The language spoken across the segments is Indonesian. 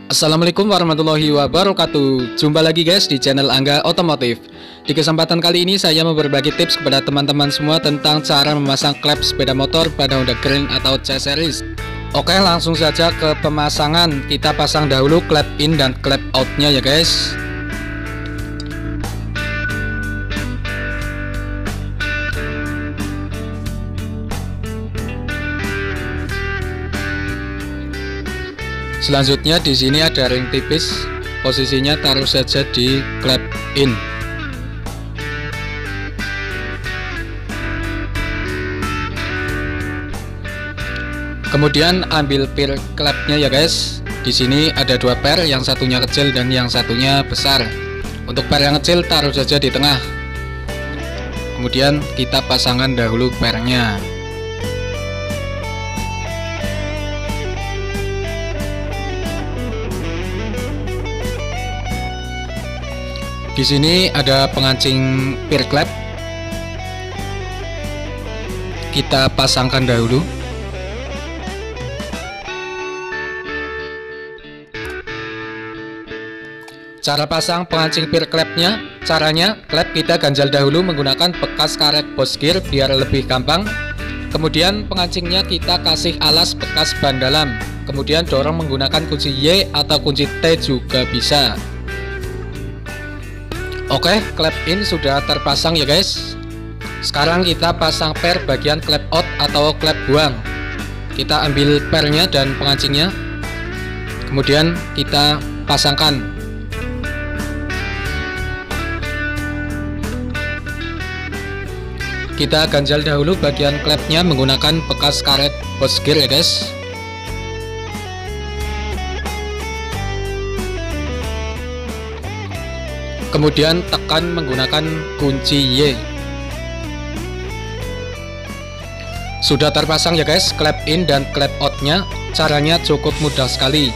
Assalamualaikum warahmatullahi wabarakatuh. Jumpa lagi guys di channel Angga Otomotif. Di kesempatan kali ini saya mau berbagi tips kepada teman-teman semua tentang cara memasang klep sepeda motor pada Honda Grand atau C-Series. Oke, langsung saja ke pemasangan. Kita pasang dahulu klep in dan klep outnya ya guys. Selanjutnya di sini ada ring tipis, posisinya taruh saja di klep in. Kemudian ambil pir klepnya ya guys. Di sini ada dua per, yang satunya kecil dan yang satunya besar. Untuk per yang kecil taruh saja di tengah. Kemudian kita pasangkan dahulu pernya. Di sini ada pengancing pir klep. Kita pasangkan dahulu. Cara pasang pengancing pir klepnya, caranya klep kita ganjal dahulu menggunakan bekas karet bos gear biar lebih gampang. Kemudian pengancingnya kita kasih alas bekas ban dalam. Kemudian dorong menggunakan kunci Y atau kunci T juga bisa. Oke, klep in sudah terpasang ya guys. Sekarang kita pasang per bagian klep out atau klep buang. Kita ambil pernya dan pengancingnya. Kemudian kita pasangkan. Kita ganjal dahulu bagian klepnya menggunakan bekas karet bos gear ya guys. Kemudian tekan menggunakan kunci Y. Sudah terpasang ya guys klep in dan klep outnya. Caranya cukup mudah sekali.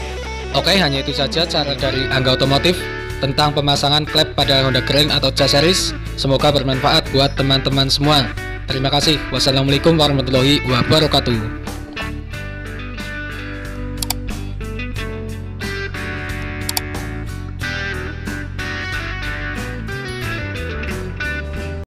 Oke, hanya itu saja cara dari Angga Otomotif tentang pemasangan klep pada Honda Grand atau C-Series. Semoga bermanfaat buat teman-teman semua. Terima kasih. Wassalamualaikum warahmatullahi wabarakatuh.